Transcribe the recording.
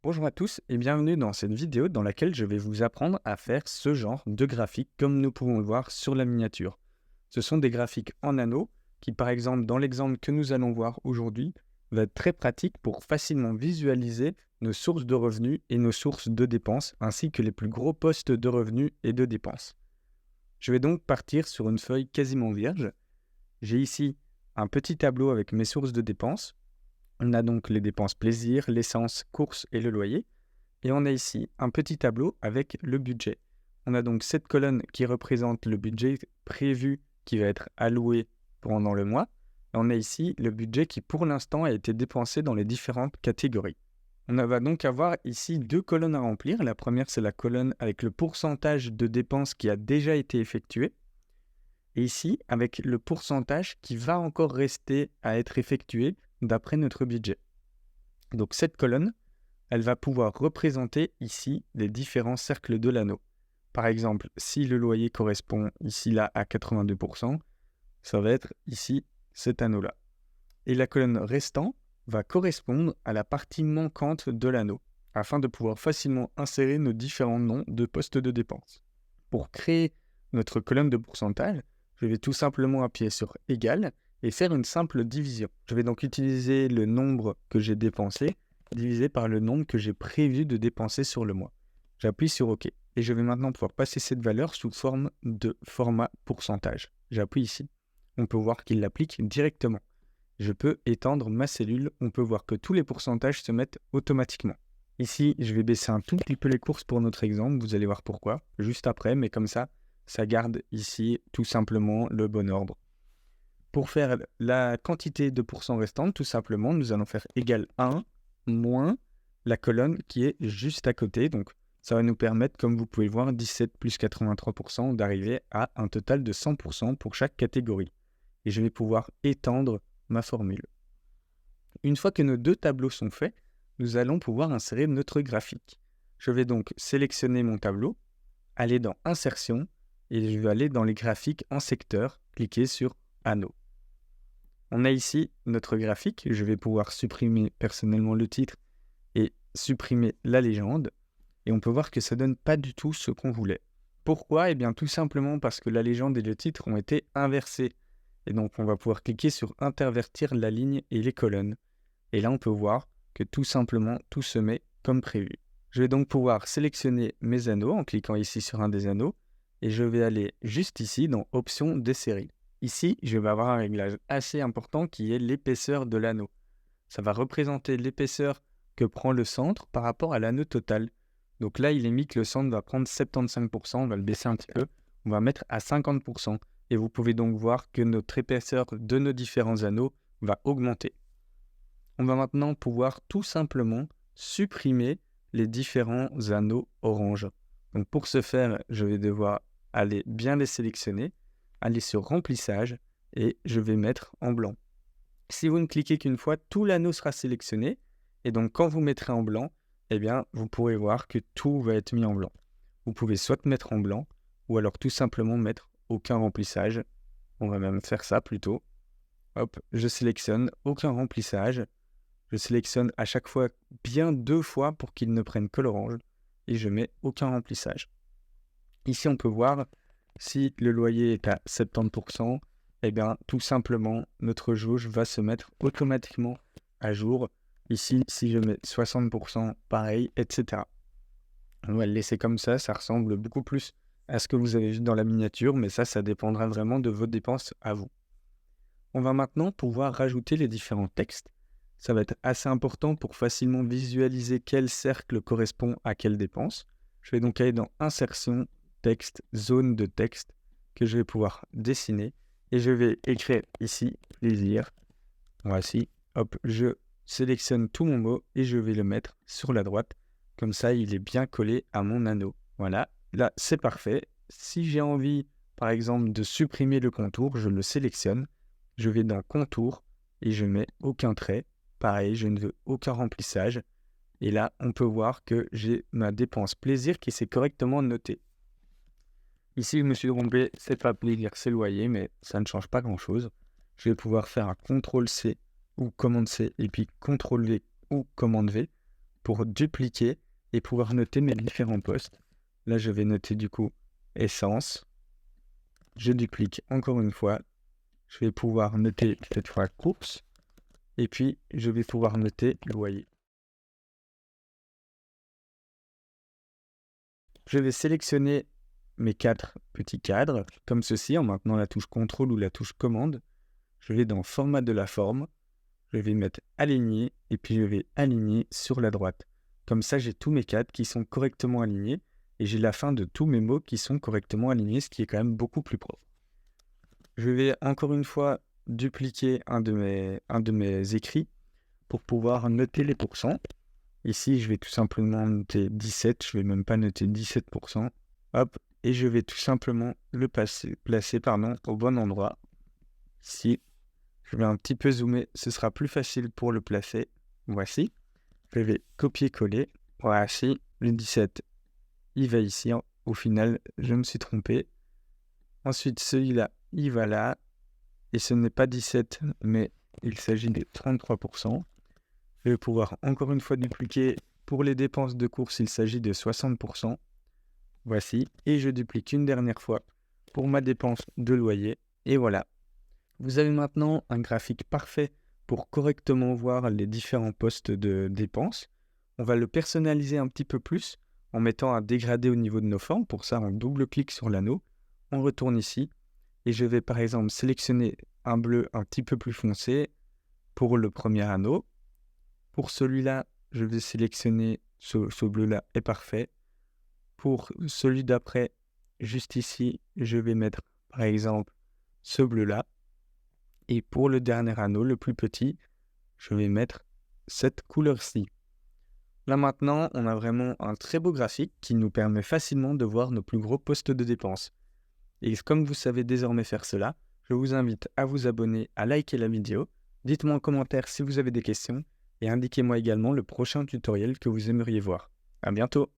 Bonjour à tous et bienvenue dans cette vidéo dans laquelle je vais vous apprendre à faire ce genre de graphique comme nous pouvons le voir sur la miniature. Ce sont des graphiques en anneaux qui par exemple dans l'exemple que nous allons voir aujourd'hui va être très pratique pour facilement visualiser nos sources de revenus et nos sources de dépenses ainsi que les plus gros postes de revenus et de dépenses. Je vais donc partir sur une feuille quasiment vierge. J'ai ici un petit tableau avec mes sources de dépenses. On a donc les dépenses plaisir, l'essence, courses et le loyer. Et on a ici un petit tableau avec le budget. On a donc cette colonne qui représente le budget prévu qui va être alloué pendant le mois. Et on a ici le budget qui pour l'instant a été dépensé dans les différentes catégories. On va donc avoir ici deux colonnes à remplir. La première, c'est la colonne avec le pourcentage de dépenses qui a déjà été effectué. Et ici, avec le pourcentage qui va encore rester à être effectué d'après notre budget. Donc cette colonne, elle va pouvoir représenter ici les différents cercles de l'anneau. Par exemple, si le loyer correspond ici là à 82%, ça va être ici cet anneau-là. Et la colonne restant va correspondre à la partie manquante de l'anneau, afin de pouvoir facilement insérer nos différents noms de postes de dépenses. Pour créer notre colonne de pourcentage, je vais tout simplement appuyer sur égal et faire une simple division. Je vais donc utiliser le nombre que j'ai dépensé divisé par le nombre que j'ai prévu de dépenser sur le mois. J'appuie sur OK et je vais maintenant pouvoir passer cette valeur sous forme de format pourcentage. J'appuie ici. On peut voir qu'il l'applique directement. Je peux étendre ma cellule. On peut voir que tous les pourcentages se mettent automatiquement. Ici, je vais baisser un tout petit peu les courses pour notre exemple. Vous allez voir pourquoi juste après, mais comme ça garde ici tout simplement le bon ordre. Pour faire la quantité de pourcents restante, tout simplement, nous allons faire égal 1 moins la colonne qui est juste à côté. Donc, ça va nous permettre, comme vous pouvez le voir, 17 plus 83%, d'arriver à un total de 100% pour chaque catégorie. Et je vais pouvoir étendre ma formule. Une fois que nos deux tableaux sont faits, nous allons pouvoir insérer notre graphique. Je vais donc sélectionner mon tableau, aller dans Insertion, et je vais aller dans les graphiques en secteur, cliquer sur Anneaux. On a ici notre graphique, je vais pouvoir supprimer personnellement le titre et supprimer la légende. Et on peut voir que ça ne donne pas du tout ce qu'on voulait. Pourquoi ? Eh bien tout simplement parce que la légende et le titre ont été inversés. Et donc on va pouvoir cliquer sur intervertir la ligne et les colonnes. Et là on peut voir que tout simplement tout se met comme prévu. Je vais donc pouvoir sélectionner mes anneaux en cliquant ici sur un des anneaux. Et je vais aller juste ici dans Options des séries. Ici, je vais avoir un réglage assez important qui est l'épaisseur de l'anneau. Ça va représenter l'épaisseur que prend le centre par rapport à l'anneau total. Donc là, il est mis que le centre va prendre 75%, on va le baisser un petit peu, on va mettre à 50%. Et vous pouvez donc voir que notre épaisseur de nos différents anneaux va augmenter. On va maintenant pouvoir tout simplement supprimer les différents anneaux orange. Donc pour ce faire, je vais devoir aller bien les sélectionner, aller sur remplissage et je vais mettre en blanc. Si vous ne cliquez qu'une fois, tout l'anneau sera sélectionné et donc quand vous mettrez en blanc, eh bien vous pourrez voir que tout va être mis en blanc. Vous pouvez soit mettre en blanc ou alors tout simplement mettre aucun remplissage. On va même faire ça plutôt. Hop, je sélectionne aucun remplissage. Je sélectionne à chaque fois bien 2 fois pour qu'il ne prenne que l'orange et je mets aucun remplissage. Ici, on peut voir si le loyer est à 70%, eh bien, tout simplement, notre jauge va se mettre automatiquement à jour. Ici, si je mets 60%, pareil, etc. On va le laisser comme ça ressemble beaucoup plus à ce que vous avez vu dans la miniature, mais ça dépendra vraiment de vos dépenses à vous. On va maintenant pouvoir rajouter les différents textes. Ça va être assez important pour facilement visualiser quel cercle correspond à quelle dépense. Je vais donc aller dans Insertion, Texte, Zone de texte, que je vais pouvoir dessiner. Et je vais écrire ici, plaisir. Voici, hop, je sélectionne tout mon mot et je vais le mettre sur la droite. Comme ça, il est bien collé à mon anneau. Voilà, là, c'est parfait. Si j'ai envie, par exemple, de supprimer le contour, je le sélectionne. Je vais dans Contour et je mets aucun trait. Pareil, je ne veux aucun remplissage. Et là, on peut voir que j'ai ma dépense plaisir qui s'est correctement notée. Ici, je me suis trompé, c'est pas plaisir, c'est loyer, mais ça ne change pas grand-chose. Je vais pouvoir faire un CTRL-C ou commande-C et puis CTRL-V ou commande-V pour dupliquer et pouvoir noter mes différents postes. Là, je vais noter du coup essence. Je duplique encore une fois. Je vais pouvoir noter cette fois course. Et puis, je vais pouvoir noter loyer. Je vais sélectionner mes 4 petits cadres, comme ceci, en maintenant la touche CTRL ou la touche commande. Je vais dans format de la forme. Je vais mettre aligner et puis je vais aligner sur la droite. Comme ça, j'ai tous mes cadres qui sont correctement alignés et j'ai la fin de tous mes mots qui sont correctement alignés, ce qui est quand même beaucoup plus propre. Je vais encore une fois dupliquer un de mes écrits pour pouvoir noter les pourcents. Ici, je vais tout simplement noter 17, je ne vais même pas noter 17%. Hop, et je vais tout simplement le placer au bon endroit. Ici, je vais un petit peu zoomer, ce sera plus facile pour le placer. Voici. Je vais copier-coller. Voici, le 17, il va ici. Au final, je me suis trompé. Ensuite, celui-là, il va là. Et ce n'est pas 17, mais il s'agit de 33%. Je vais pouvoir encore une fois dupliquer. Pour les dépenses de course, il s'agit de 60%. Voici. Et je duplique une dernière fois pour ma dépense de loyer. Et voilà. Vous avez maintenant un graphique parfait pour correctement voir les différents postes de dépenses. On va le personnaliser un petit peu plus en mettant un dégradé au niveau de nos formes. Pour ça, on double-clique sur l'anneau. On retourne ici. Et je vais par exemple sélectionner un bleu un petit peu plus foncé pour le premier anneau. Pour celui-là, je vais sélectionner ce bleu-là est parfait. Pour celui d'après, juste ici, je vais mettre par exemple ce bleu-là. Et pour le dernier anneau, le plus petit, je vais mettre cette couleur-ci. Là maintenant, on a vraiment un très beau graphique qui nous permet facilement de voir nos plus gros postes de dépenses. Et comme vous savez désormais faire cela, je vous invite à vous abonner, à liker la vidéo. Dites-moi en commentaire si vous avez des questions et indiquez-moi également le prochain tutoriel que vous aimeriez voir. À bientôt!